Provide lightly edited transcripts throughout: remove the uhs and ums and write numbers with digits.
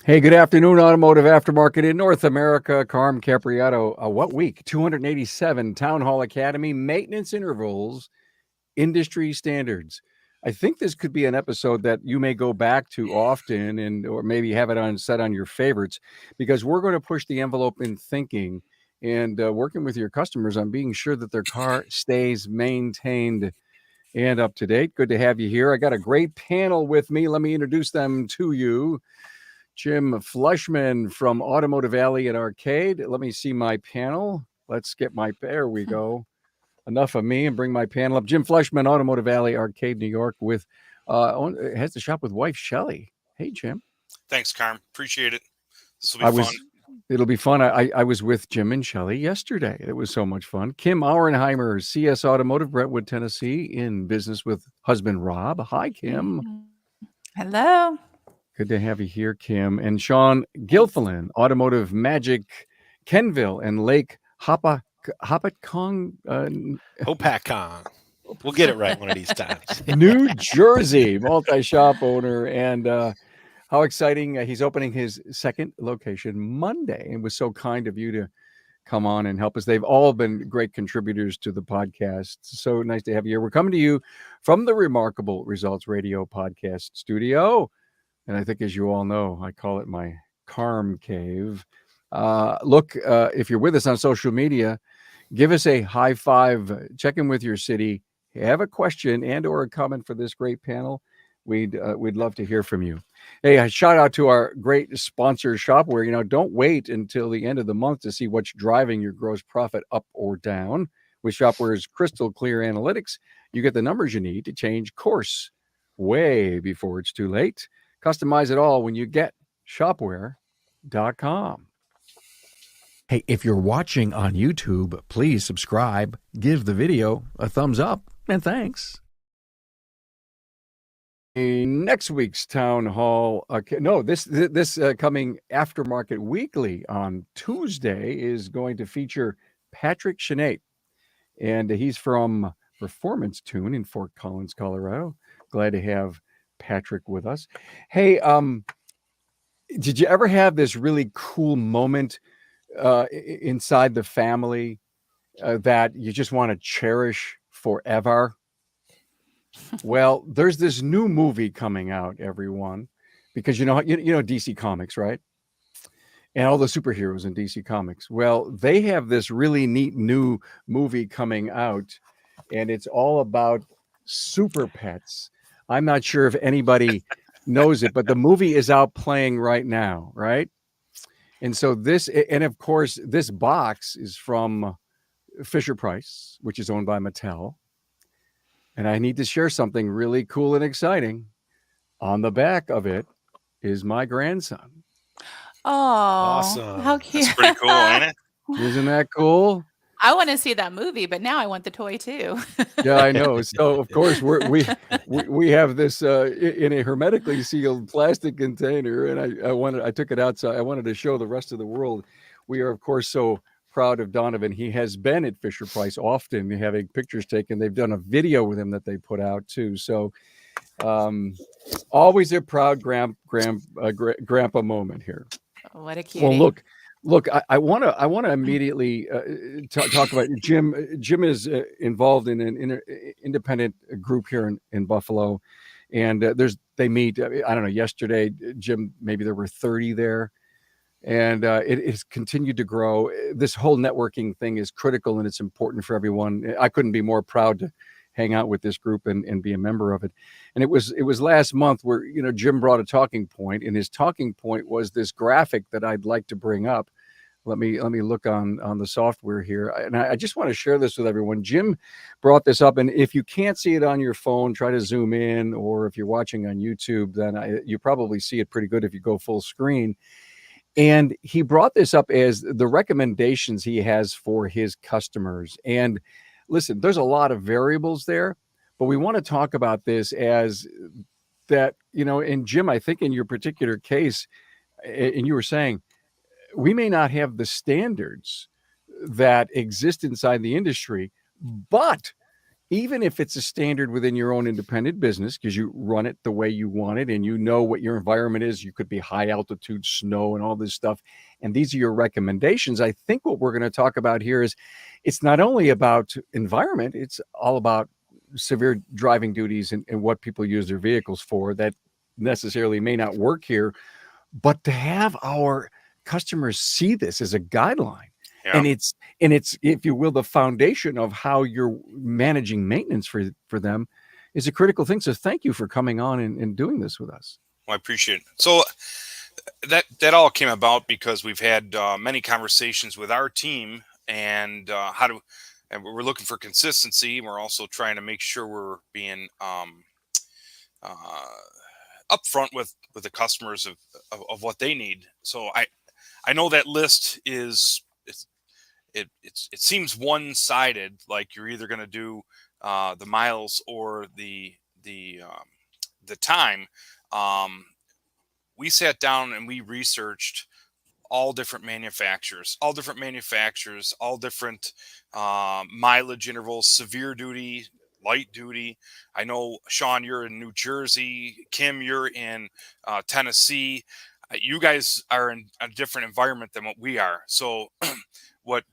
Hey, good afternoon, Automotive Aftermarket in North America. Carm Capriato. What week? 287 Town Hall Academy maintenance intervals, industry standards. I think this could be an episode that you may go back to often, and or maybe have it on set on your favorites, because we're going to push the envelope in thinking and working with your customers on being sure that their car stays maintained and up to date. Good to have you here. I got a great panel with me. Let me introduce them to you. Jim Fleischman from Automotive Alley and Arcade. Let me see my panel. Let's get there we go. Enough of me and bring my panel up. Jim Fleischman, Automotive Alley, Arcade, New York, with has the shop with wife Shelly. Hey, Jim. Thanks, Carm. Appreciate it. This will be I fun. was. It'll be fun. I was with Jim and Shelly yesterday. It was so much fun. Kim Aurenheimer, CS Automotive, Brentwood, Tennessee, in business with husband Rob. Hi, Kim. Hello. Good to have you here, Kim. And Sean Gilfillan, Automotive Magic, Kenville and Lake Hopatcong, Hopatcong. We'll get it right one of these times. New Jersey, multi-shop owner. And how exciting. He's opening his second location Monday. It was so kind of you to come on and help us. They've all been great contributors to the podcast. So nice to have you here. We're coming to you from the Remarkable Results Radio podcast studio. And I think, as you all know, I call it my Carm Cave. Look, if you're with us on social media, give us a high five, check in with your city, have a question and or a comment for this great panel. We'd love to hear from you. Hey, a shout out to our great sponsor, Shopware. Don't wait until the end of the month to see what's driving your gross profit up or down. With Shopware's crystal clear analytics, you get the numbers you need to change course way before it's too late. Customize it all when you get shopware.com. Hey, if you're watching on YouTube, please subscribe, give the video a thumbs up, and thanks. Next week's Town Hall, this coming Aftermarket Weekly on Tuesday is going to feature Patrick Shenate, and he's from Performance Tune in Fort Collins, Colorado. Glad to have Patrick with us. Hey, did you ever have this really cool moment inside the family that you just want to cherish forever? Well, there's this new movie coming out, everyone, because you know DC Comics, right? And all the superheroes in DC Comics. Well, they have this really neat new movie coming out, and it's all about super pets. I'm not sure if anybody knows it, but the movie is out playing right now, right? And so of course, this box is from Fisher-Price, which is owned by Mattel. And I need to share something really cool and exciting. On the back of it is my grandson. Oh, Awesome. How cute. That's pretty cool, ain't it? Isn't that cool? I want to see that movie, but now I want the toy too. Yeah, I know. So of course we have this in a hermetically sealed plastic container, and I took it outside. I wanted to show the rest of the world. We are of course so proud of Donovan. He has been at Fisher-Price often, having pictures taken. They've done a video with him that they put out too. So always a proud grandpa moment here. What a cutie. Well, look, I want to immediately talk about Jim. Jim is involved in an independent group here in Buffalo, and they meet. I don't know. Yesterday, Jim, maybe there were 30 there, and it has continued to grow. This whole networking thing is critical, and it's important for everyone. I couldn't be more proud to hang out with this group and be a member of it. And it was last month where Jim brought a talking point, and his talking point was this graphic that I'd like to bring up. Let me look on the software here, and I just want to share this with everyone. Jim brought this up, and if you can't see it on your phone, try to zoom in, or if you're watching on YouTube, then you probably see it pretty good if you go full screen. And he brought this up as the recommendations he has for his customers. And listen, there's a lot of variables there, but we want to talk about this as that, and Jim, I think in your particular case, and you were saying, we may not have the standards that exist inside the industry, but even if it's a standard within your own independent business, because you run it the way you want it and you know what your environment is. You could be high altitude, snow, and all this stuff. And these are your recommendations. I think what we're going to talk about here is it's not only about environment, it's all about severe driving duties and what people use their vehicles for that necessarily may not work here, but to have our customers see this as a guideline. Yeah. And it's, if you will, the foundation of how you're managing maintenance for them is a critical thing. So thank you for coming on and doing this with us. Well, I appreciate it. So that all came about because we've had many conversations with our team and and we're looking for consistency. We're also trying to make sure we're being upfront with the customers of what they need. So I know that list it seems one-sided, like you're either going to do the miles or the time. We sat down and we researched all different manufacturers, all different mileage intervals, severe duty, light duty. I know, Sean, you're in New Jersey. Kim, you're in Tennessee. You guys are in a different environment than what we are. So what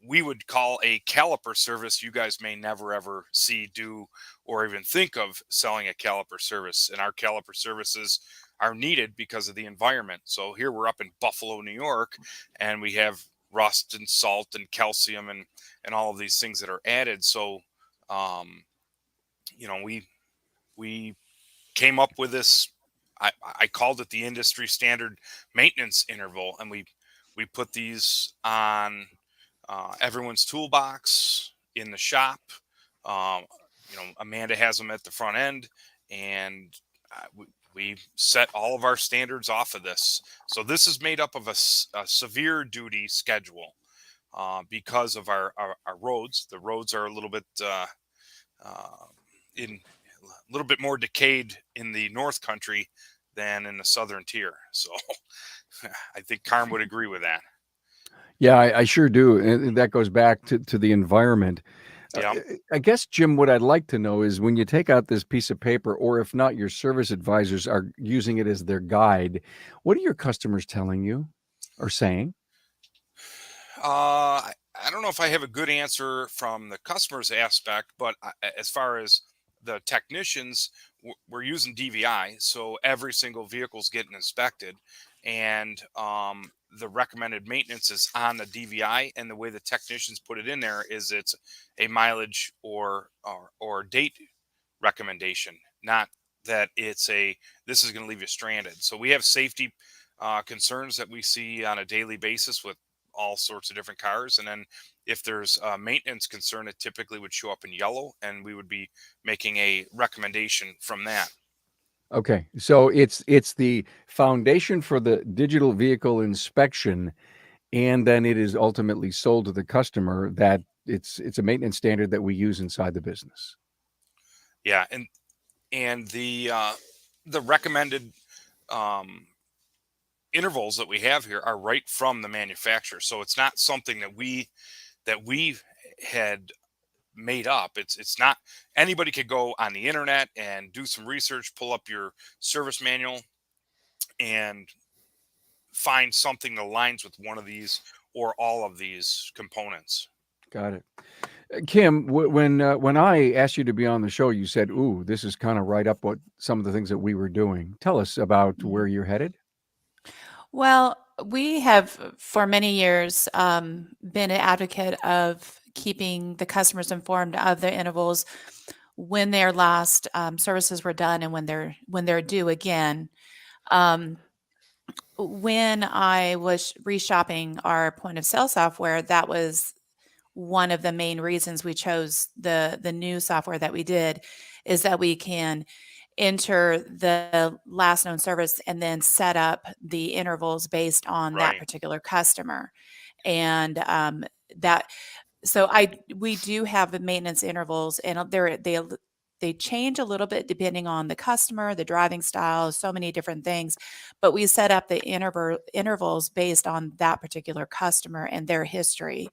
we would call a caliper service, you guys may never ever see, do, or even think of selling a caliper service. And our caliper services are needed because of the environment. So here we're up in Buffalo, New York, and we have rust and salt and calcium and all of these things that are added. So, we came up with this. I called it the industry standard maintenance interval, and we put these on everyone's toolbox in the shop. Amanda has them at the front end, and we set all of our standards off of this. So this is made up of a severe duty schedule because of our roads. The roads are a little bit more decayed in the North Country than in the Southern tier. So I think Carm would agree with that. Yeah, I sure do. And that goes back to the environment. Yeah. I guess, Jim, what I'd like to know is when you take out this piece of paper, or if not, your service advisors are using it as their guide, what are your customers telling you or saying? I don't know if I have a good answer from the customer's aspect, but as far as the technicians, we're using DVI, so every single vehicle is getting inspected, and the recommended maintenance is on the DVI, and the way the technicians put it in there is it's a mileage or date recommendation, not that it's this is going to leave you stranded. So we have safety concerns that we see on a daily basis with all sorts of different cars, and then if there's a maintenance concern, it typically would show up in yellow, and we would be making a recommendation from that. Okay, so it's the foundation for the digital vehicle inspection, and then it is ultimately sold to the customer that it's a maintenance standard that we use inside the business. Yeah, and the recommended intervals that we have here are right from the manufacturer, so it's not something that we had made up. It's not, anybody could go on the internet and do some research, pull up your service manual, and find something that aligns with one of these or all of these components. Got it. Kim, when I asked you to be on the show, you said, "Ooh, this is kind of right up what some of the things that we were doing." Tell us about where you're headed. Well, we have for many years been an advocate of keeping the customers informed of their intervals, when their last services were done, and when they're due again. Um, when I was reshopping our point of sale software, that was one of the main reasons we chose the new software that we did, is that we can enter the last known service and then set up the intervals based on that Right. particular customer. And that so we do have the maintenance intervals, and they change a little bit depending on the customer, the driving style, so many different things. But we set up the intervals based on that particular customer and their history.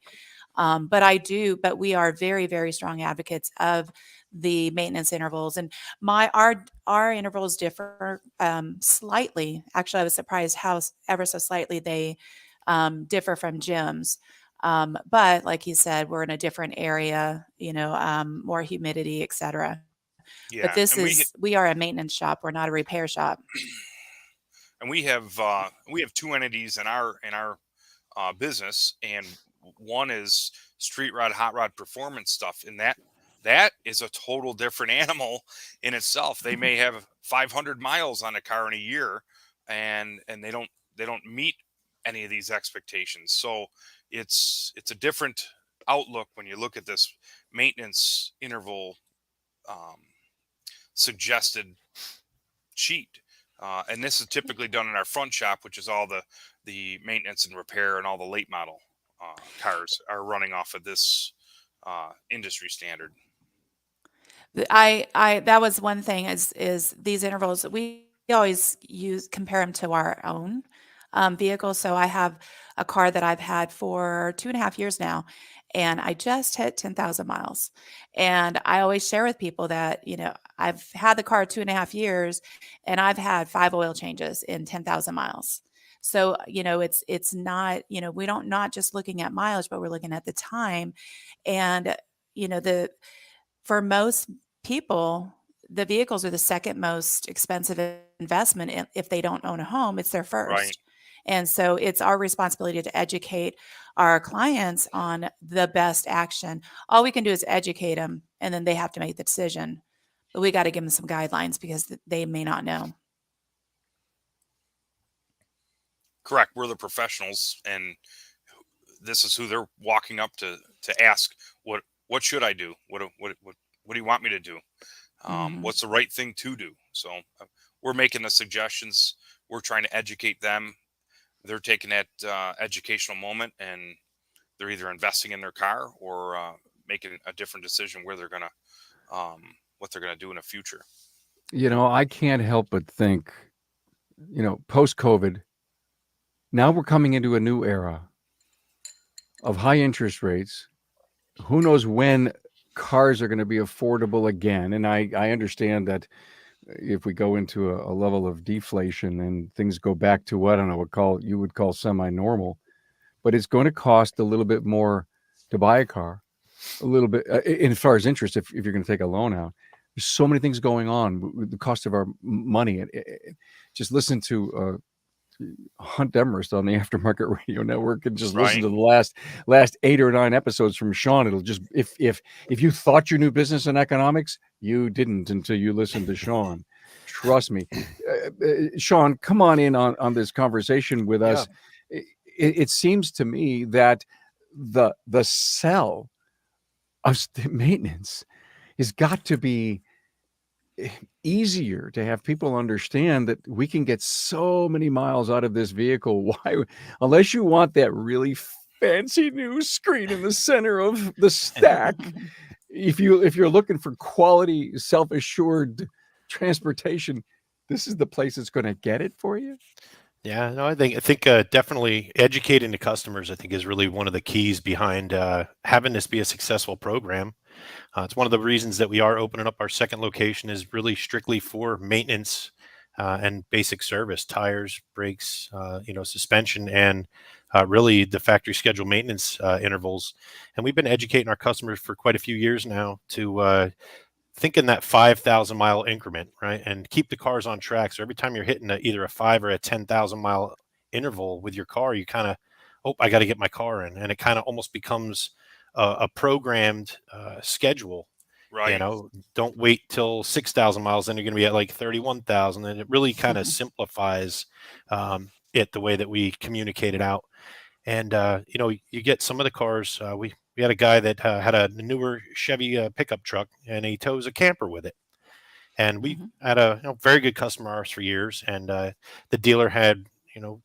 But we are very, very strong advocates of the maintenance intervals. And our intervals differ slightly. Actually, I was surprised how ever so slightly they differ from gyms. But like you said, we're in a different area, more humidity, et cetera. But Yeah, we are a maintenance shop. We're not a repair shop. and we have two entities in our business, and one is street rod, hot rod performance stuff, and that is a total different animal in itself. They may have 500 miles on a car in a year, and they don't meet any of these expectations. So it's a different outlook when you look at this maintenance interval um, suggested sheet. And this is typically done in our front shop, which is all the maintenance and repair, and all the late model cars are running off of this industry standard. I that was one thing is these intervals we always compare them to our own vehicle. So I have a car that I've had for 2.5 years now, and I just hit 10,000 miles. And I always share with people that, I've had the car 2.5 years, and I've had 5 oil changes in 10,000 miles. So, it's not, we don't not just looking at mileage, but we're looking at the time. And, the for most people, the vehicles are the second most expensive investment if they don't own a home. It's their Right. first. And so it's our responsibility to educate our clients on the best action. All we can do is educate them, and then they have to make the decision. But we got to give them some guidelines because they may not know. Correct. We're the professionals, and this is who they're walking up to ask, what should I do? What do you want me to do? Mhm. What's the right thing to do? So we're making the suggestions. We're trying to educate them. They're taking that educational moment, and they're either investing in their car or making a different decision where they're gonna what they're gonna do in the future. I can't help but think, post COVID, now we're coming into a new era of high interest rates. Who knows when cars are going to be affordable again? And I understand that if we go into a level of deflation and things go back to what I don't know you would call semi-normal, but it's going to cost a little bit more to buy a car, a little bit as far as interest if you're going to take a loan out. There's so many things going on with the cost of our money. Just listen to Hunt Demarest on the Aftermarket Radio Network and just listen Right. to the last 8 or 9 episodes from Sean. It'll just if you thought you knew business and economics, you didn't until you listened to Sean. Trust me. Sean, come on in on this conversation with us. It seems to me that the sell of maintenance has got to be easier to have people understand that we can get so many miles out of this vehicle. Why, unless you want that really fancy new screen in the center of the stack, if you're looking for quality, self-assured transportation, this is the place that's going to get it for you. Yeah, no, I think definitely educating the customers, I think, is really one of the keys behind having this be a successful program. It's one of the reasons that we are opening up our second location is really strictly for maintenance and basic service, tires, brakes, suspension, and really the factory schedule maintenance intervals. And we've been educating our customers for quite a few years now to think in that 5,000 mile increment, right? And keep the cars on track. So every time you're hitting either a 5 or a 10,000 mile interval with your car, you kind of, oh, I got to get my car in. And it kind of almost becomes a programmed schedule. Right. Don't wait till 6,000 miles, then you're going to be at like 31,000. And it really kind of simplifies it the way that we communicate it out. And, you get some of the cars. We had a guy that had a newer Chevy pickup truck, and he tows a camper with it. And we had a very good customer of ours for years. And the dealer had,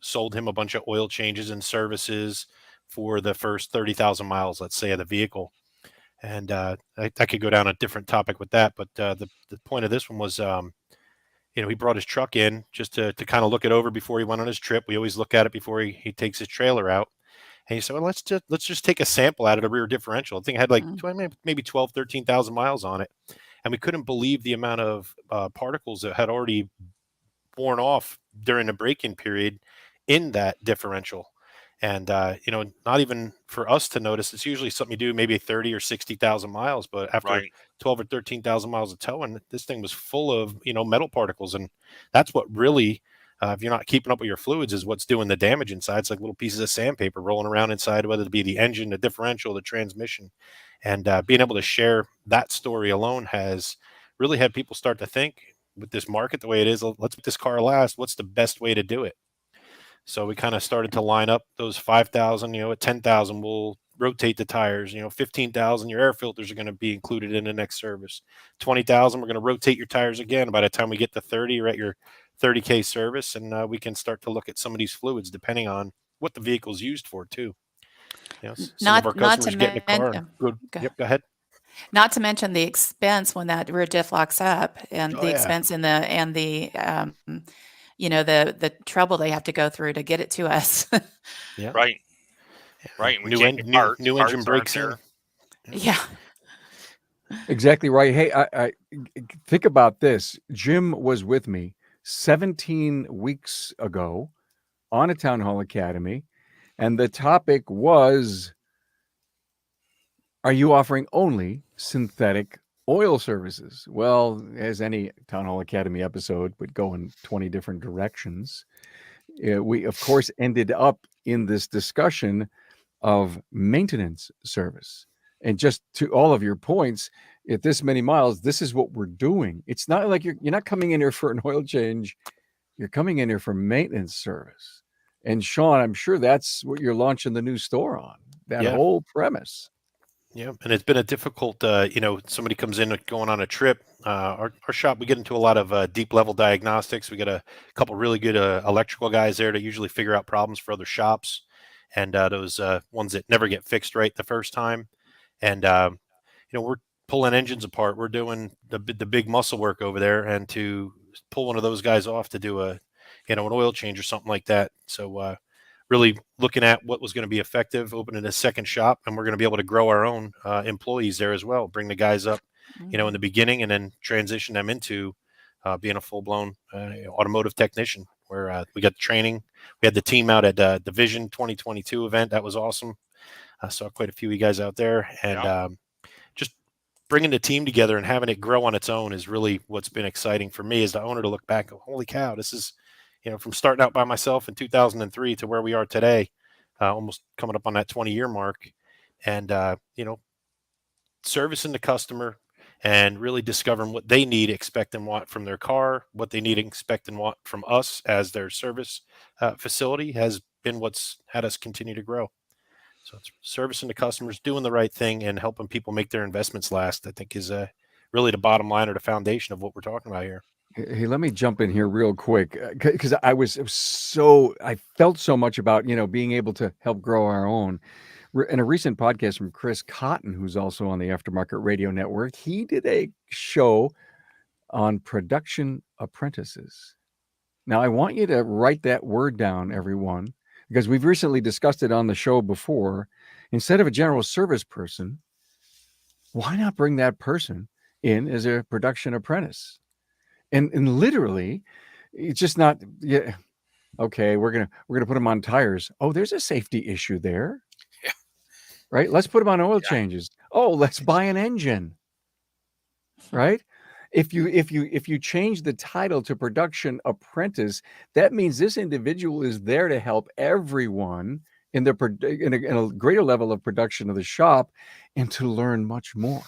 sold him a bunch of oil changes and services for the first 30,000 miles, let's say, of the vehicle. And I could go down a different topic with that. But the point of this one was, he brought his truck in just to kind of look it over before he went on his trip. We always look at it before he takes his trailer out. And you say, well, let's just take a sample out of the rear differential. The thing had like Mm. maybe 12, 13,000 miles on it. And we couldn't believe the amount of particles that had already worn off during the break-in period in that differential. And not even for us to notice. It's usually something you do maybe 30 or 60,000 miles, but after Right. 12 or 13,000 miles of towing, this thing was full of metal particles, and that's what really, if you're not keeping up with your fluids, is what's doing the damage inside. It's like little pieces of sandpaper rolling around inside, whether it be the engine, the differential, the transmission. And being able to share that story alone has really had people start to think, with this market the way it is, let's make this car last. What's the best way to do it? So we kind of started to line up those 5,000, at 10,000, we'll rotate the tires, 15,000, your air filters are going to be included in the next service. 20,000, we're going to rotate your tires again. By the time we get to 30, you're at your 30K service. And we can start to look at some of these fluids depending on what the vehicle's used for too. Some of our Not to customers get in the car and mention, go, go yep, go ahead. not to mention the expense when that rear diff locks up, and Oh the yeah. expense and the the trouble they have to go through to get it to us. Yeah. Right. Right. And we New can't get new engine parts aren't breaks there. in. Yeah. Exactly right. Hey, I think about this. Jim was with me 17 weeks ago on a Town Hall Academy, and the topic was, are you offering only synthetic oil services? Well, as any Town Hall Academy episode would go in 20 different directions, we, of course, ended up in this discussion of maintenance service. And just to all of your points, at this many miles, this is what we're doing. It's not like you're not coming in here for an oil change. You're coming in here for maintenance service. And Sean, I'm sure that's what you're launching the new store on, that Yeah. whole premise. Yeah, and it's been a difficult, somebody comes in going on a trip. Our shop, we get into a lot of deep level diagnostics. We got a couple really good electrical guys there to usually figure out problems for other shops, and those ones that never get fixed right the first time. And we're pulling engines apart. We're doing the big muscle work over there, and to pull one of those guys off to do an oil change or something like that. So really looking at what was going to be effective, opening a second shop, and we're going to be able to grow our own employees there as well. Bring the guys up, in the beginning, and then transition them into being a full-blown automotive technician. Where we got the training, we had the team out at the Vision 2022 event. That was awesome. I saw quite a few of you guys out there, and just bringing the team together and having it grow on its own is really what's been exciting for me as the owner to look back. Holy cow, this is, from starting out by myself in 2003 to where we are today, almost coming up on that 20-year mark, and servicing the customer and really discovering what they need, expect, and want from their car, what they need, expect, and want from us as their service facility has been what's had us continue to grow. So it's servicing the customers, doing the right thing, and helping people make their investments last, I think, is really the bottom line or the foundation of what we're talking about here. Hey, let me jump in here real quick because I felt so much about, being able to help grow our own. In a recent podcast from Chris Cotton, who's also on the Aftermarket Radio Network, he did a show on production apprentices. Now, I want you to write that word down, everyone, because we've recently discussed it on the show before. Instead of a general service person, why not bring that person in as a production apprentice? And literally, it's just not, yeah, okay, we're gonna put them on tires. Oh, there's a safety issue there. Yeah. Right? Let's put them on oil Yeah. changes. Oh, let's buy an engine. Right? If you change the title to production apprentice, that means this individual is there to help everyone in a greater level of production of the shop, and to learn much more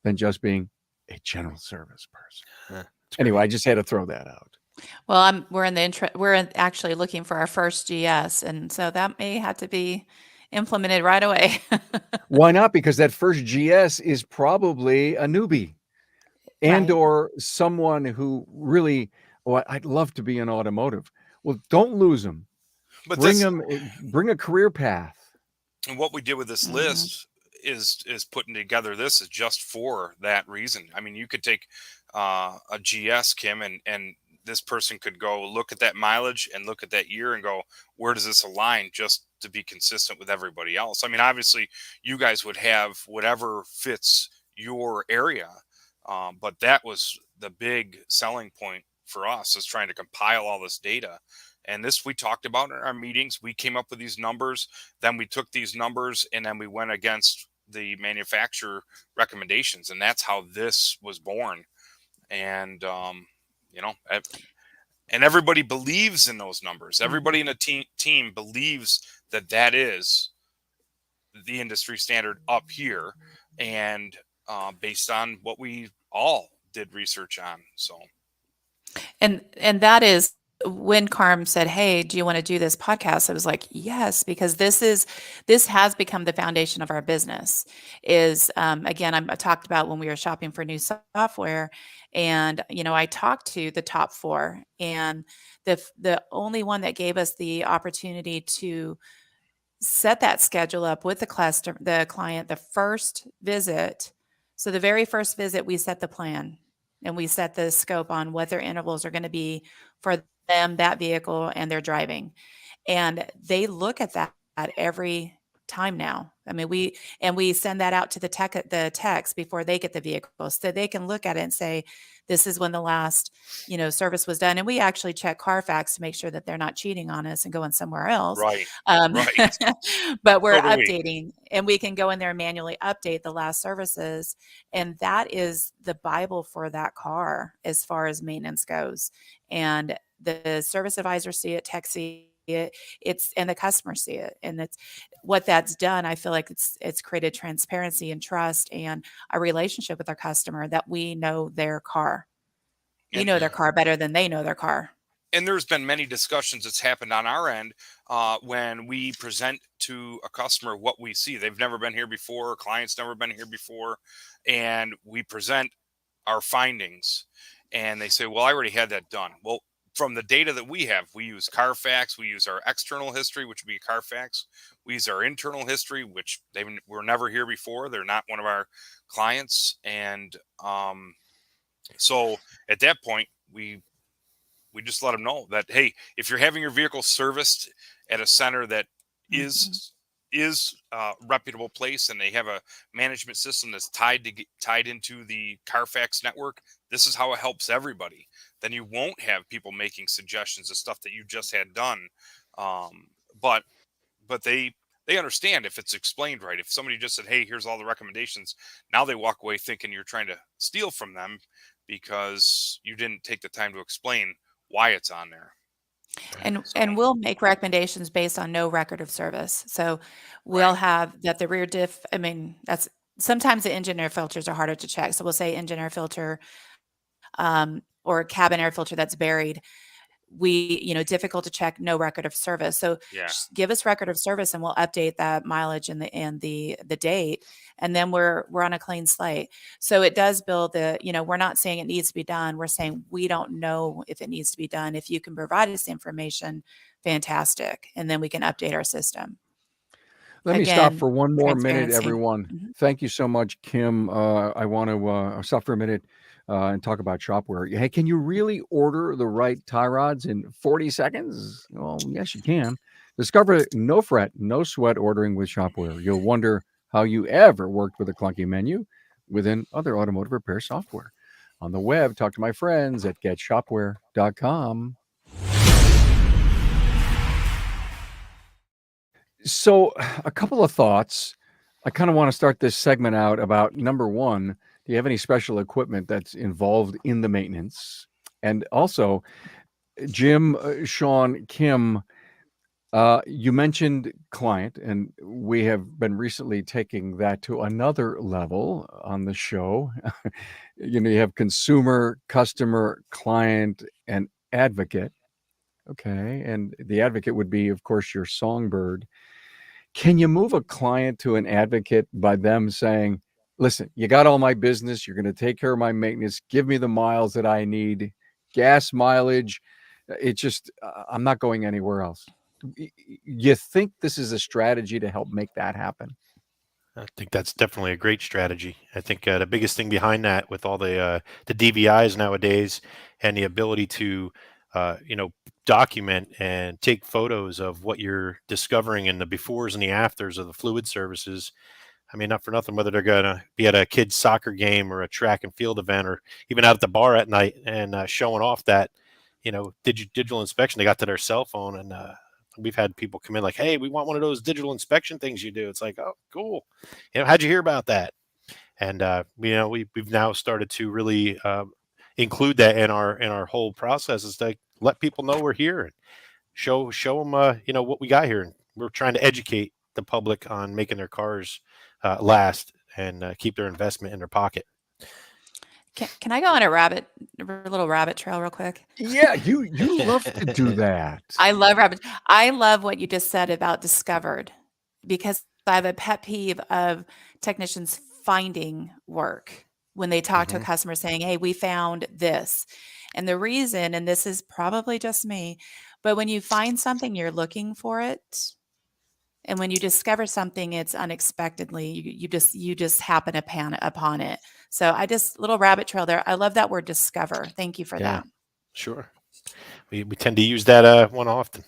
than just being a general service person. Anyway, I just had to throw that out. Well, we're actually looking for our first GS, and so that may have to be implemented right away. Why not? Because that first GS is probably a newbie. And Right. or someone who really, I'd love to be in automotive. Well, don't lose them. But Bring a career path. and what we did with this list is putting together this is just for that reason. I mean, you could take a GS, Kim, and this person could go look at that mileage and look at that year and go, where does this align? Just to be consistent with everybody else. I mean, obviously, you guys would have whatever fits your area, but that was the big selling point for us, is trying to compile all this data. And this we talked about in our meetings. We came up with these numbers. Then we took these numbers and then we went against the manufacturer recommendations, and that's how this was born. And you know, and everybody believes in those numbers. Everybody in the team believes that that is the industry standard up here, and based on what we all did research on. So, And that is when Carm said, "Hey, do you want to do this podcast?" I was like, "Yes," because this has become the foundation of our business. Is again, I talked about when we were shopping for new software, and I talked to the top 4, and the only one that gave us the opportunity to set that schedule up with the client, the first visit. So the very first visit, we set the plan and we set the scope on what their intervals are going to be for them, that vehicle, and their driving. And they look at that every time now. I mean, we send that out to the techs before they get the vehicle, so they can look at it and say, this is when the last, service was done. And we actually check Carfax to make sure that they're not cheating on us and going somewhere else. right. But we're So do we. updating, and we can go in there and manually update the last services. And that is the Bible for that car as far as maintenance goes. And the service advisors see it, tech see it, and the customers see it. And it's what that's done. I feel like it's created transparency and trust and a relationship with our customer, that we know their car. We know their car better than they know their car. And there's been many discussions that's happened on our end when we present to a customer what we see. They've never been here before, clients never been here before, and we present our findings, and they say, well, I already had that done. Well, from the data that we have, we use Carfax, we use our external history, which would be Carfax, we use our internal history, which they were never here before, they're not one of our clients. And so at that point, we just let them know that, hey, if you're having your vehicle serviced at a center that is a reputable place, and they have a management system that's tied into the Carfax network, this is how it helps everybody. Then you won't have people making suggestions of stuff that you just had done. But they understand if it's explained right. If somebody just said, hey, here's all the recommendations, now they walk away thinking you're trying to steal from them because you didn't take the time to explain why it's on there. And we'll make recommendations based on no record of service. So we'll have that the rear diff, I mean, that's sometimes the engine air filters are harder to check. So we'll say engine air filter or cabin air filter that's buried. Difficult to check, no record of service. So give us record of service and we'll update that mileage and the date. And then we're on a clean slate. So it does build we're not saying it needs to be done. We're saying we don't know if it needs to be done. If you can provide us information, fantastic. And then we can update our system. Let me stop for one more minute, transparency. everyone. Thank you so much, Kim. I want to stop for a minute and talk about Shopware. Hey, can you really order the right tie rods in 40 seconds? Well, yes, you can. Discover no fret, no sweat ordering with Shopware. You'll wonder how you ever worked with a clunky menu within other automotive repair software. On the web, talk to my friends at getshopware.com. So a couple of thoughts. I kind of want to start this segment out about, number one, do you have any special equipment that's involved in the maintenance? And also, Jim, Sean, Kim, you mentioned client, and we have been recently taking that to another level on the show. You have consumer, customer, client, and advocate. Okay. And the advocate would be, of course, your songbird. Can you move a client to an advocate by them saying, listen, you got all my business. You're going to take care of my maintenance. Give me the miles that I need, gas mileage. It just, I'm not going anywhere else. You think this is a strategy to help make that happen? I think that's definitely a great strategy. I think the biggest thing behind that, with all the DVIs nowadays and the ability to, document and take photos of what you're discovering in the befores and the afters of the fluid services. I mean, not for nothing, whether they're going to be at a kid's soccer game or a track and field event, or even out at the bar at night and showing off that, digital inspection. They got to their cell phone, and we've had people come in like, "Hey, we want one of those digital inspection things you do." It's like, "Oh, cool. How'd you hear about that?" And we've now started to really include that in our whole process, is to let people know we're here and show them what we got here. And we're trying to educate the public on making their cars last and keep their investment in their pocket. Can I go on a little rabbit trail real quick? Yeah, you love to do that. I love what you just said about discovered, because I have a pet peeve of technicians finding work when they talk to a customer saying, "Hey, we found this." And the reason, and this is probably just me, but when you find something, you're looking for it. And when you discover something, it's unexpectedly, you just happen upon it. So little rabbit trail there. I love that word discover. Thank you for that. Sure. We tend to use that one often.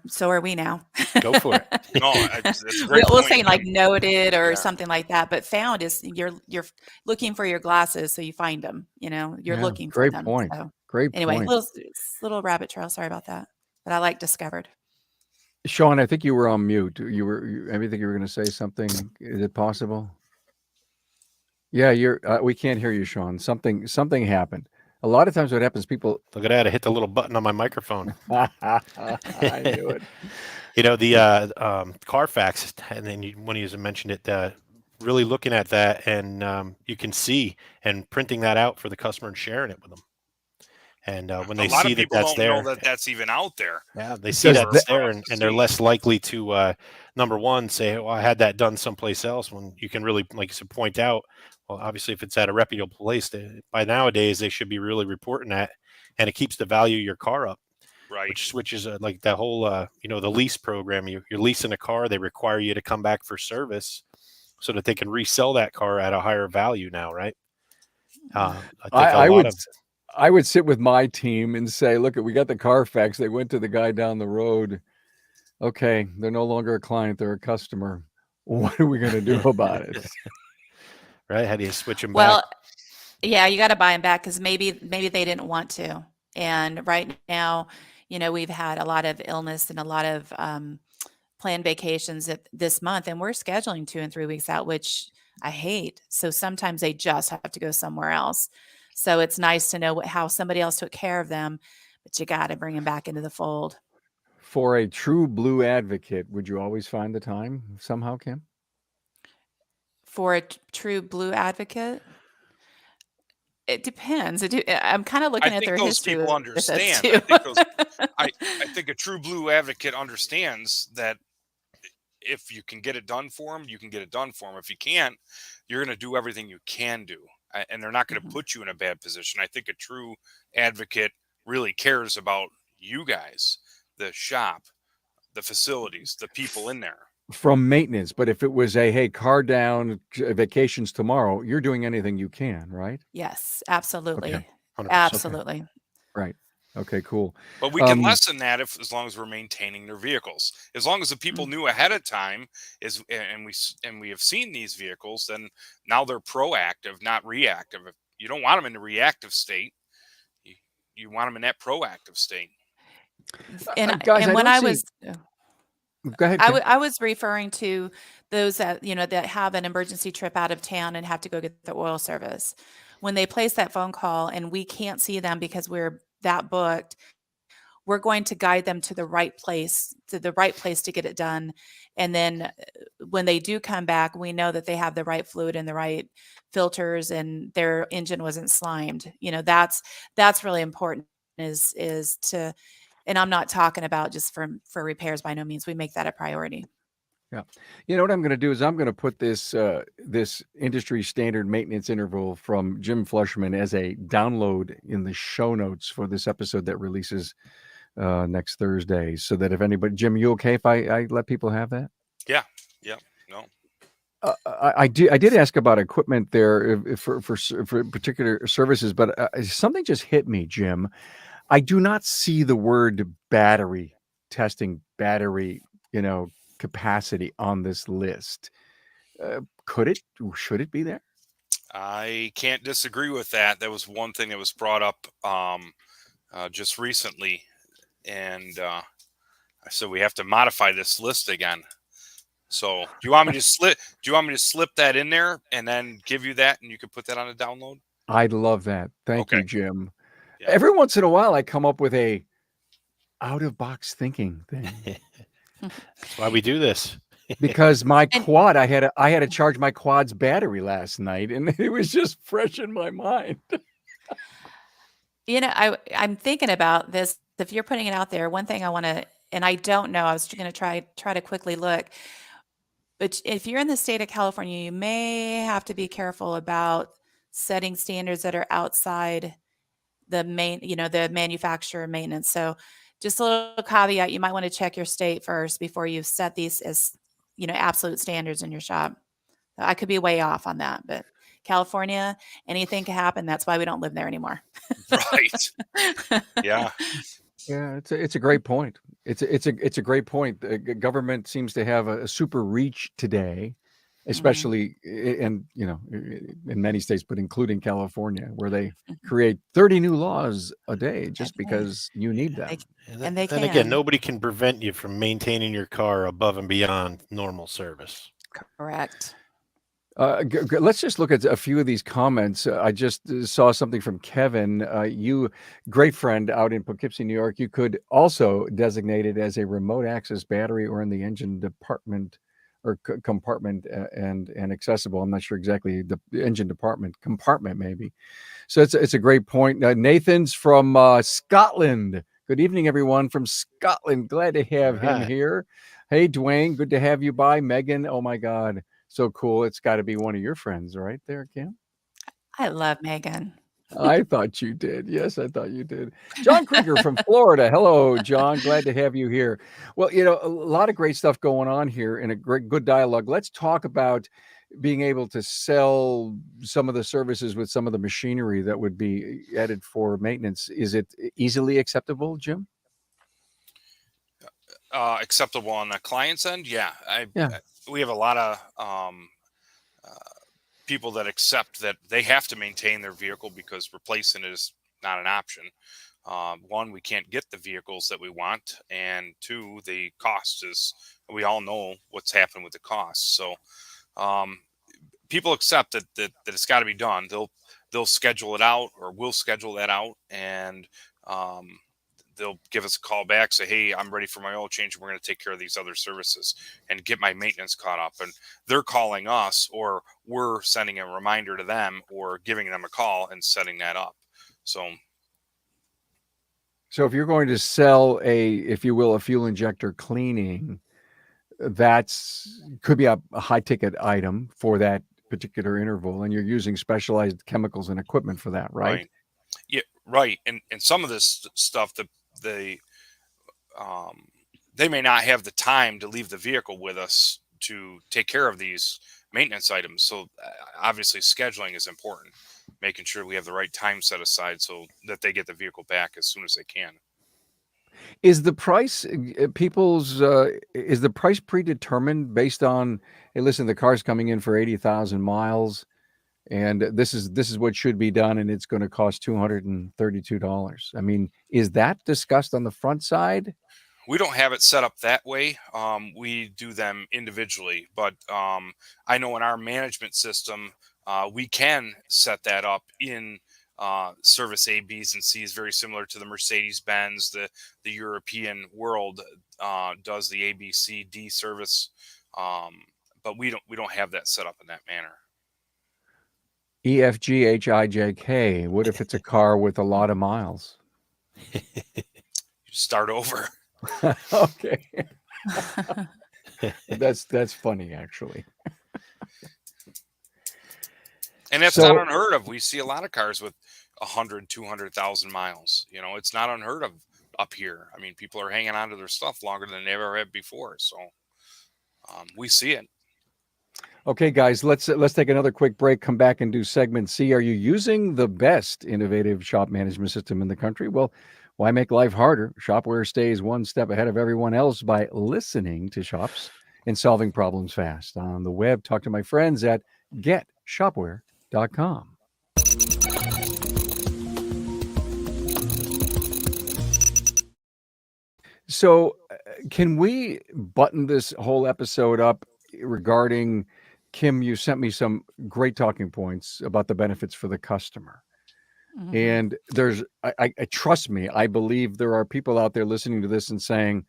So are we now. Go for it. No, that's a great We'll point. say like noted or something like that, but found is you're looking for your glasses, so you find them. You're looking for them. Great point. So, Great anyway, point. little rabbit trail. Sorry about that, but I like discovered. Sean, I think you were on mute. I think you were going to say something. Is it possible? Yeah, we can't hear you, Sean. Something happened. A lot of times what happens, people Look at that. I hit the little button on my microphone. I knew it. The Carfax, and then when you mentioned it, really looking at that, and you can see and printing that out for the customer and sharing it with them. And when they see that that's there, know that that's even out there. Yeah, they see that's there, and they're less likely to, number one, say, "Well, I had that done someplace else." When you can really, like you said, point out, well, obviously, if it's at a reputable place, by nowadays they should be really reporting that, and it keeps the value of your car up. Right. Which is like that whole, the lease program. You're leasing a car, they require you to come back for service, so that they can resell that car at a higher value now, right? I would sit with my team and say, "Look, we got the Carfax. They went to the guy down the road. Okay, they're no longer a client; they're a customer. What are we going to do about it?" Right? How do you switch them Well, back? yeah, you got to buy them back because maybe they didn't want to. And right now, we've had a lot of illness and a lot of planned vacations this month, and we're scheduling 2 and 3 weeks out, which I hate. So sometimes they just have to go somewhere else. So it's nice to know how somebody else took care of them, but you got to bring them back into the fold. For a true blue advocate, would you always find the time somehow, Kim? For a true blue advocate? It depends. I'm kind of looking at their history. People understand. I think a true blue advocate understands that if you can get it done for them, you can get it done for them. If you can't, you're going to do everything you can do, and they're not going to put you in a bad position. I think a true advocate really cares about you guys, the shop, the facilities, the people in there. From maintenance, but if it was hey, car down, vacations tomorrow, you're doing anything you can, right? Yes, absolutely. Okay. Absolutely. Right. Okay, cool. But we can lessen that as long as we're maintaining their vehicles. As long as the people knew ahead of time, and we have seen these vehicles, then now they're proactive, not reactive. If you don't want them in a reactive state, you want them in that proactive state. And guys, when I was go ahead. I was referring to those that that have an emergency trip out of town and have to go get the oil service. When they place that phone call and we can't see them because we're that booked, we're going to guide them to the right place to get it done. And then when they do come back, we know that they have the right fluid and the right filters and their engine wasn't slimed. That's really important is to, and I'm not talking about just for repairs by no means. We make that a priority. Yeah. You know what I'm going to do is I'm going to put this industry standard maintenance interval from Jim Flushman as a download in the show notes for this episode that releases next Thursday, so that if anybody, Jim, you okay if I let people have that? Yeah. No. I did ask about equipment there for particular services, but something just hit me, Jim. I do not see the word battery testing, battery, capacity on this list. Could it? Should it be there? I can't disagree with that. That was one thing that was brought up just recently, and so we have to modify this list again. So, do you want me to slip? Do you want me to slip that in there and then give you that, and you can put that on a download? I'd love that. Thank you, Okay. Jim. Yeah. Every once in a while, I come up with a out of box thinking thing That's why we do this. because my And- quad, I had to charge my quad's battery last night, and it was just fresh in my mind. I'm thinking about this. If you're putting it out there, one thing I want to, and I don't know, I was going to try to quickly look. But if you're in the state of California, you may have to be careful about setting standards that are outside the the manufacturer maintenance. So just a little caveat, you might want to check your state first before you set these as, absolute standards in your shop. I could be way off on that, but California, anything can happen. That's why we don't live there anymore. Right. Yeah. Yeah, it's a great point. It's a great point. The government seems to have a super reach today, especially in many states, but including California, where they create 30 new laws a day just because you need them. And they And again, nobody can prevent you from maintaining your car above and beyond normal service. Correct. Let's just look at a few of these comments. I just saw something from Kevin. You, great friend out in Poughkeepsie, New York. You could also designate it as a remote access battery or in the engine department or compartment and accessible. I'm not sure exactly the engine department compartment maybe. So it's a great point. Nathan's from Scotland. Good evening, everyone from Scotland. Glad to have him here. Hey, Dwayne, good to have you by. Megan, oh my God. So cool. It's got to be one of your friends right there, Kim. I love Megan. I thought you did. Yes, I thought you did. John Krieger from Florida. Hello, John. Glad to have you here. Well, a lot of great stuff going on here and a good dialogue. Let's talk about being able to sell some of the services with some of the machinery that would be added for maintenance. Is it easily acceptable, Jim? Acceptable on the client's end? Yeah. We have a lot of people that accept that they have to maintain their vehicle because replacing it is not an option. One, we can't get the vehicles that we want, and two, the cost is, we all know what's happened with the cost. So people accept that it's got to be done. They'll schedule it out, or we'll schedule that out, and they'll give us a call back, say, hey, I'm ready for my oil change. We're going to take care of these other services and get my maintenance caught up. And they're calling us, or we're sending a reminder to them or giving them a call and setting that up. So if you're going to sell if you will, a fuel injector cleaning, could be a high ticket item for that particular interval. And you're using specialized chemicals and equipment for that, right? Yeah, right. And some of this stuff, they may not have the time to leave the vehicle with us to take care of these maintenance items. So obviously scheduling is important, making sure we have the right time set aside so that they get the vehicle back as soon as they can. Is the price is the price predetermined based on, hey, listen, the car's coming in for 80,000 miles and this is what should be done, and it's going to cost $232. I mean, is that discussed on the front side? We don't have it set up that way. We do them individually, but I know in our management system, we can set that up in service A, B's, and C's, very similar to the Mercedes-Benz. The European world does the A, B, C, D service, but we don't have that set up in that manner. E, F, G, H, I, J, K. What if it's a car with a lot of miles? You start over. Okay. That's funny, actually. And that's not unheard of. We see a lot of cars with 100, 200,000 miles. It's not unheard of up here. I mean, people are hanging on to their stuff longer than they ever have before. So we see it. Okay, guys, let's take another quick break, come back and do segment C. Are you using the best innovative shop management system in the country? Well, Why make life harder? Shopware stays one step ahead of everyone else by listening to shops and solving problems fast. On the web, talk to my friends at getshopware.com. So, can we button this whole episode up regarding Kim? You sent me some great talking points about the benefits for the customer. Mhm. And there's, I trust me, I believe there are people out there listening to this and saying,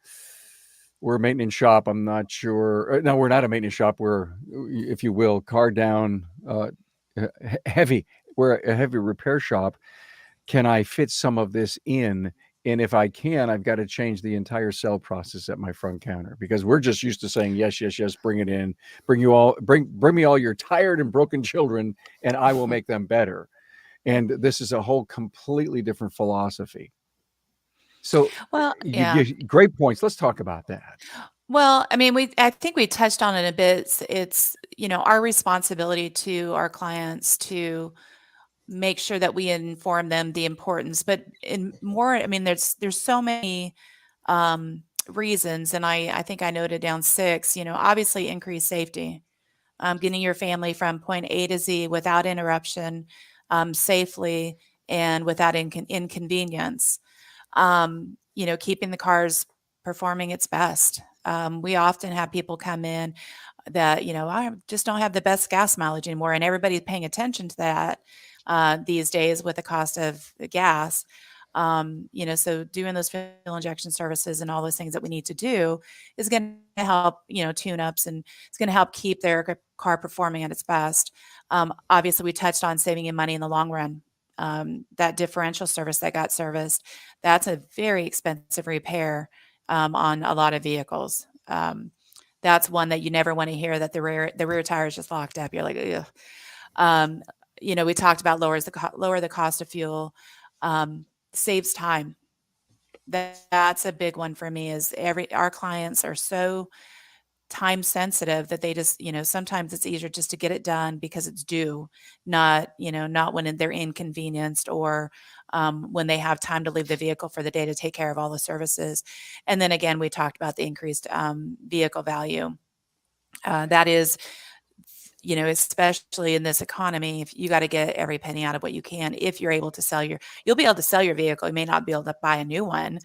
we're a maintenance shop. I'm not sure. No, we're not a maintenance shop. We're, if you will, car down, heavy. We're a heavy repair shop. Can I fit some of this in? And if I can, I've got to change the entire sell process at my front counter, because we're just used to saying, yes, yes, yes, bring it in, bring me all your tired and broken children, and I will make them better. And this is a whole completely different philosophy. So Well, you yeah. give great points. Let's talk about that. Well, I mean, I think we touched on it a bit. It's, our responsibility to our clients to make sure that we inform them the importance, but in more, I mean, there's so many reasons, and I think I noted down 6, obviously increased safety, getting your family from point A to Z without interruption, safely and without inconvenience. Keeping the cars performing its best. We often have people come in that, I just don't have the best gas mileage anymore. And everybody's paying attention to that these days with the cost of the gas. So doing those fuel injection services and all those things that we need to do is going to help, tune ups, and it's going to help keep their car performing at its best. Obviously, we touched on saving you money in the long run. That differential service that got serviced, that's a very expensive repair on a lot of vehicles. That's one that you never want to hear, that the rear tire is just locked up. You're like, ugh. We talked about lower the cost of fuel, saves time. That's a big one for me. Is our clients are so time sensitive that they just, sometimes it's easier just to get it done because it's due, not when they're inconvenienced, or when they have time to leave the vehicle for the day to take care of all the services. And then again, we talked about the increased vehicle value. That is, especially in this economy, if you got to get every penny out of what you can, if you're able to you'll be able to sell your vehicle. You may not be able to buy a new one,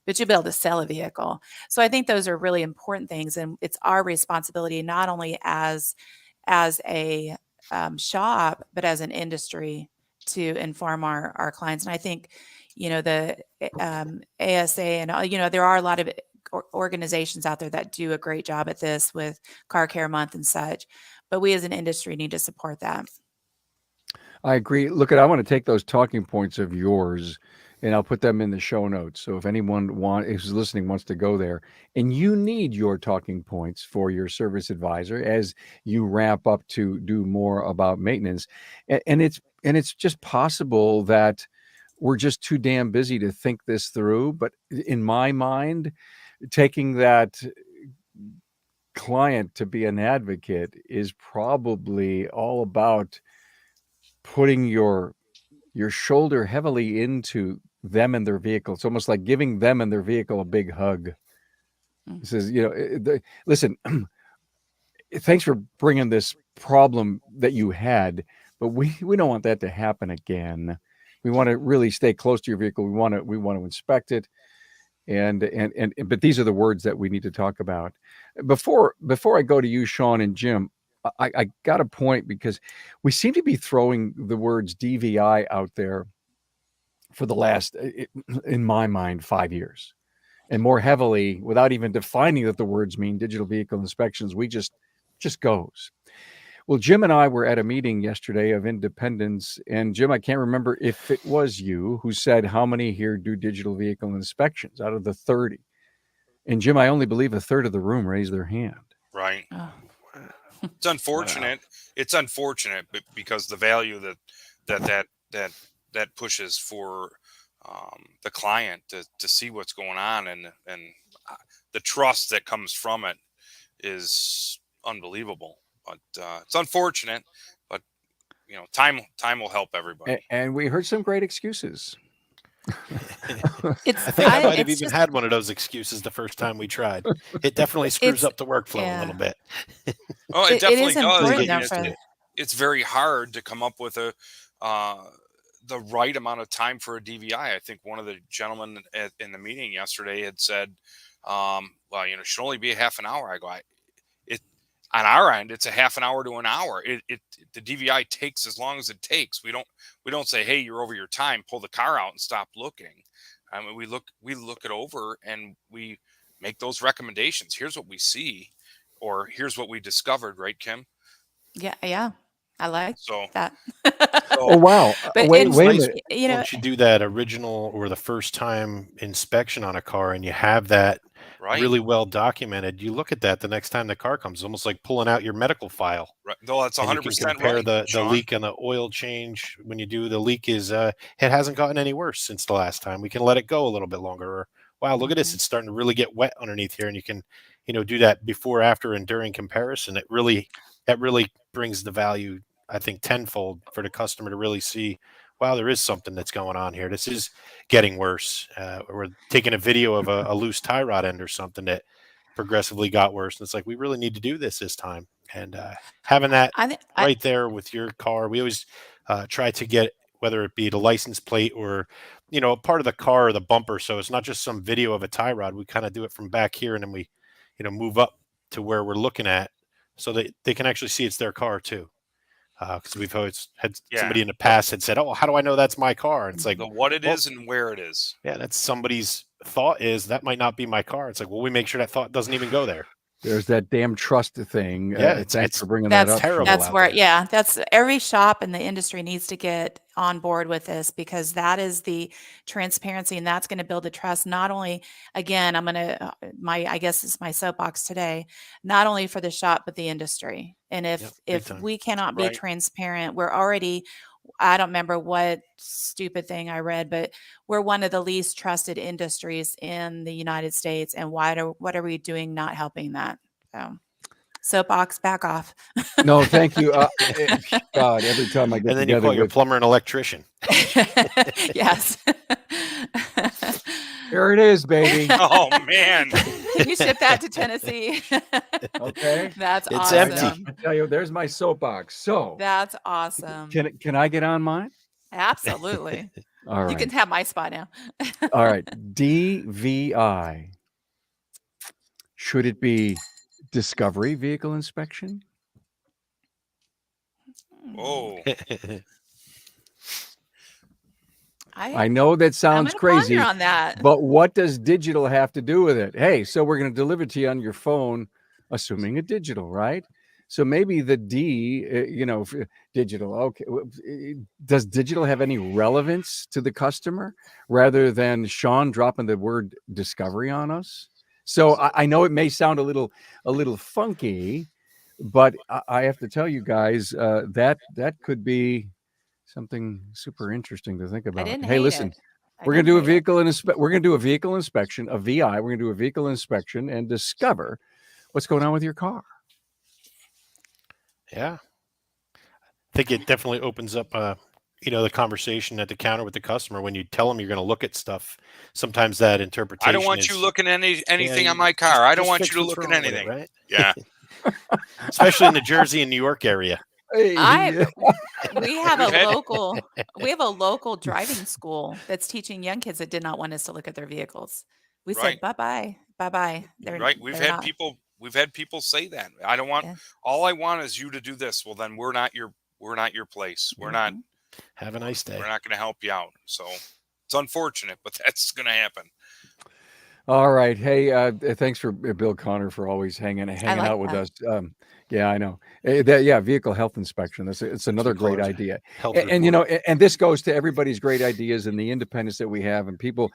but you'll be able to sell a vehicle. So I think those are really important things, and it's our responsibility, not only as a shop, but as an industry, to inform our clients. And I think, the ASA, and there are a lot of organizations out there that do a great job at this with Car Care Month and such, but we as an industry need to support that. I agree. Look, I want to take those talking points of yours and I'll put them in the show notes. So if anyone who's listening wants to go there, and you need your talking points for your service advisor as you ramp up to do more about maintenance, and it's just possible that we're just too damn busy to think this through. But in my mind, taking that client to be an advocate is probably all about putting your shoulder heavily into them and their vehicle. It's almost like giving them and their vehicle a big hug. It says, listen, thanks for bringing this problem that you had, but we don't want that to happen again. We want to really stay close to your vehicle. We want to inspect it. But these are the words that we need to talk about. Before I go to you, Sean and Jim, I got a point, because we seem to be throwing the words DVI out there for the last, in my mind, 5 years, and more heavily, without even defining that the words mean digital vehicle inspections. We just goes. Well, Jim and I were at a meeting yesterday of independents, and Jim, I can't remember if it was you who said, how many here do digital vehicle inspections out of the 30? And Jim, I only believe a third of the room raised their hand. Right. Oh. It's unfortunate. Wow. It's unfortunate, but because the value that pushes for the client to see what's going on, and the trust that comes from it is unbelievable. But it's unfortunate. But time will help everybody. And we heard some great excuses. It's I think I might have it's even just had one of those excuses the first time we tried. It definitely screws it's up the workflow a yeah. little bit. Oh, it It is definitely does. Until you I important get mean, though used for to it. it's very hard to come up with uh, the right amount of time for a DVI. I think one of the gentlemen in the meeting yesterday had said, well, it should only be a half an hour. I go, it on our end, it's a half an hour to an hour. The DVI takes as long as it takes. We don't say, hey, you're over your time, pull the car out and stop looking. I mean, we look it over and we make those recommendations. Here's what we see, or here's what we discovered, right, Kim? yeah. I like So, that. Oh wow! But Wait, It's wait a nice minute. once you do that original or the first time inspection on a car and you have that right, really well documented. You look at that the next time the car comes, it's almost like pulling out your medical file. right. No, that's And you can 100% compare right, the Sean. leak and the oil change. When you do the leak is it hasn't gotten any worse since the last time. We can let it go a little bit longer. Or wow, look at this, it's starting to really get wet underneath here. And you can do that before, after, and during comparison. That really brings the value, I think, tenfold for the customer to really see, wow, there is something that's going on here. This is getting worse. We're taking a video of a loose tie rod end or something that progressively got worse, and it's like, we really need to do this time. And having that I think right there with your car, we always try to get, whether it be the license plate or a part of the car or the bumper, so it's not just some video of a tie rod. We kind of do it from back here, and then we move up to where we're looking at, so that they can actually see it's their car too. Because we've always had Yeah. somebody in the past had said, oh, how do I know that's my car? And it's like, The what it well, is and where it is. yeah, that's somebody's thought, is that might not be my car. It's like, well, we make sure that thought doesn't even go there. There's that damn trust thing. Yeah, Thanks it's for bringing that up. terrible. Sean. that's out where, there. yeah, that's every shop in the industry needs to get on board with this, because that is the transparency, and that's going to build the trust. Not only, again, I'm going to, I guess it's my soapbox today, not only for the shop, but the industry. And Yep, big if time. we cannot be Right. transparent, we're already, I don't remember what stupid thing I read, but we're one of the least trusted industries in the United States. And what are we doing not helping that? So soapbox, back off. No, thank you. God, every time I get And then you together call your with, plumber and electrician. Yes. here it is, baby. Oh man. Can you ship that to Tennessee? Okay. That's It's awesome. empty. I tell you, there's my soapbox. So That's awesome. can I get on mine? Absolutely. All You can right. have my spot now. All right. DVI. Should it be discovery vehicle inspection? Oh, I know that I'm sounds gonna crazy, ponder on that. but what does digital have to do with it? Hey, so we're going to deliver to you on your phone, assuming a digital, right? So maybe the D, digital. Okay. Does digital have any relevance to the customer rather than Sean dropping the word discovery on us? So I know it may sound a little funky, but I have to tell you guys that could be something super interesting to think I about. didn't Hey, hate listen, it. I we're gonna didn't do a hate it. vehicle we're gonna do a vehicle inspection, a VI. We're gonna do a vehicle inspection and discover what's going on with your car. Yeah. I think it definitely opens up, the conversation at the counter with the customer when you tell them you're going to look at stuff. Sometimes that interpretation I don't want you is, looking at anything yeah, on my car. I don't just want fix you to what's look at wrong with it, anything. right? Yeah. Especially in the Jersey and New York area. I we have We've had- we have a local driving school that's teaching young kids that did not want us to look at their vehicles. We Right. said bye bye. Right. We've had people say that. I don't want Yeah. all I want is you to do this. Well, then we're not your place. We're not Have a nice day. we're not going to help you out. So it's unfortunate, but that's going to happen. All right. Hey, thanks for Bill Connor for always hanging like out with that. us. Yeah, I know. Vehicle health inspection. It's another great call it. idea. Health And report. and this goes to everybody's great ideas and the independence that we have and people.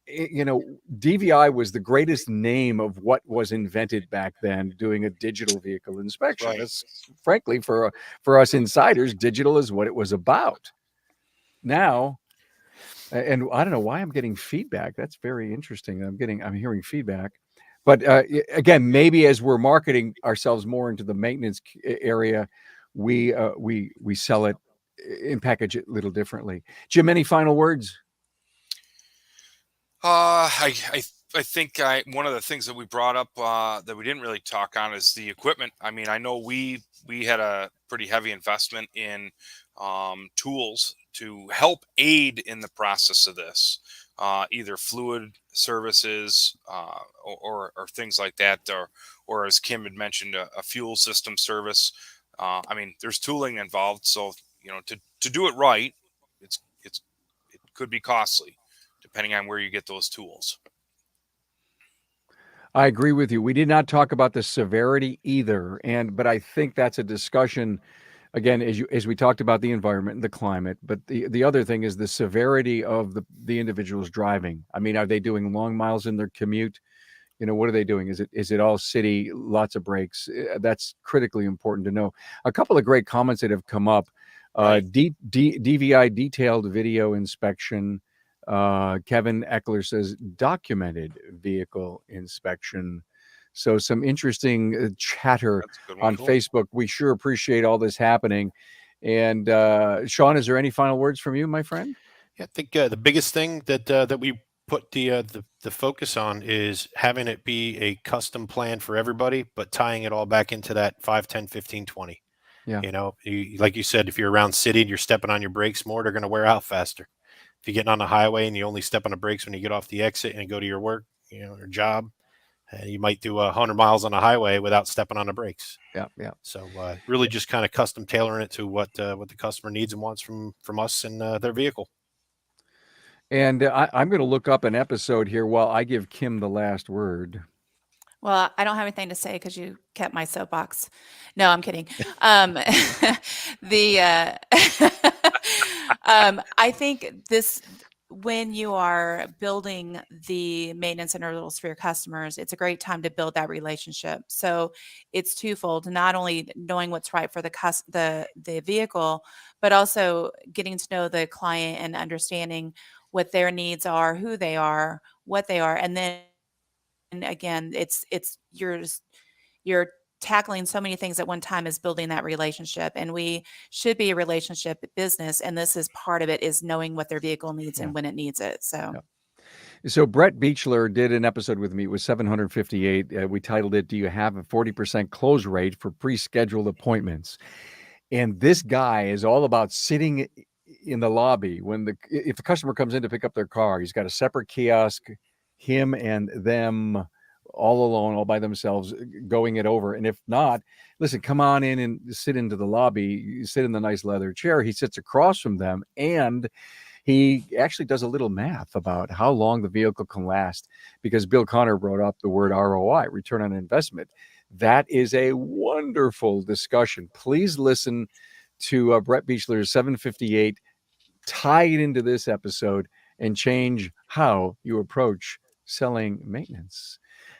DVI was the greatest name of what was invented back then, doing a digital vehicle inspection. Right. That's frankly for us insiders, digital is what it was about. Now. And I don't know why I'm getting feedback. That's very interesting. I'm hearing feedback, but again, maybe as we're marketing ourselves more into the maintenance area, we sell it and package it a little differently. Jim, any final words? I think one of the things that we brought up that we didn't really talk on is the equipment. I mean, I know we had a pretty heavy investment in tools to help aid in the process of this, either fluid services or things like that, or as Kim had mentioned, a fuel system service. I mean, there's tooling involved, so to do it right, it could be costly depending on where you get those tools. I agree with you. We did not talk about the severity either, but I think that's a discussion again as we talked about the environment and the climate. But the other thing is the severity of the individuals driving. I mean, are they doing long miles in their commute? What are they doing? Is it all city, lots of breaks? That's critically important to know. A couple of great comments that have come up. Right. DVI, detailed video inspection. Kevin Eckler says documented vehicle inspection. So some interesting chatter That's a good one. on Facebook. We sure appreciate all this happening. And Sean, is there any final words from you, my friend? Yeah, I think the biggest thing that we put the focus on is having it be a custom plan for everybody, but tying it all back into that 5, 10, 15, 20. Yeah. Like you said, if you're around city and you're stepping on your brakes more, they're going to wear out faster. If you're getting on the highway and you only step on the brakes when you get off the exit and go to your work, your job, you might do 100 miles on the highway without stepping on the brakes. Yeah, yeah. So really just kind of custom tailoring it to what the customer needs and wants from us and their vehicle. And I'm going to look up an episode here while I give Kim the last word. Well, I don't have anything to say because you kept my soapbox. No, I'm kidding. I think when you are building the maintenance intervals for your customers, it's a great time to build that relationship. So it's twofold: not only knowing what's right for the vehicle, but also getting to know the client and understanding what their needs are, who they are, what they are, and then again, you're tackling so many things at one time as building that relationship, and we should be a relationship business, and this is part of it, is knowing what their vehicle needs and when it needs it. So Brett Beechler did an episode with me. It was 758. We titled it, "Do You Have a 40% Close Rate for Pre-Scheduled Appointments?" And this guy is all about sitting in the lobby if the customer comes in to pick up their car. He's got a separate kiosk, him and them all alone, all by themselves, going it over. And if not, listen, come on in and sit into the lobby, sit in the nice leather chair. He sits across from them, and he actually does a little math about how long the vehicle can last, because Bill Connor brought up the word ROI, return on investment. That is a wonderful discussion. Please listen to Brett Beechler's 758, tie it into this episode, and change how you approach selling maintenance.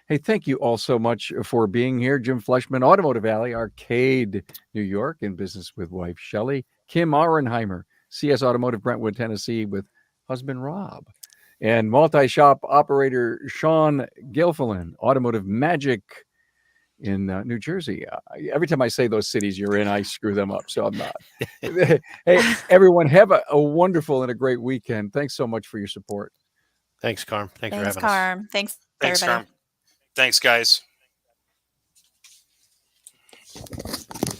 Hey, thank you all so much for being here. Jim Fleshman, Automotive Alley Arcade, New York, in business with wife Shelley. Kim Aurenheimer, CS Automotive, Brentwood, Tennessee, with husband Rob. And multi-shop operator Sean Gilfillan, Automotive Magic in New Jersey. Every time I say those cities you're in, I screw them up, so I'm not. Hey, everyone, have a wonderful and a great weekend. Thanks so much for your support. Thanks, Carm. Thanks for having Carm. us. Thanks, Thanks, everybody. Carm. Thanks, guys.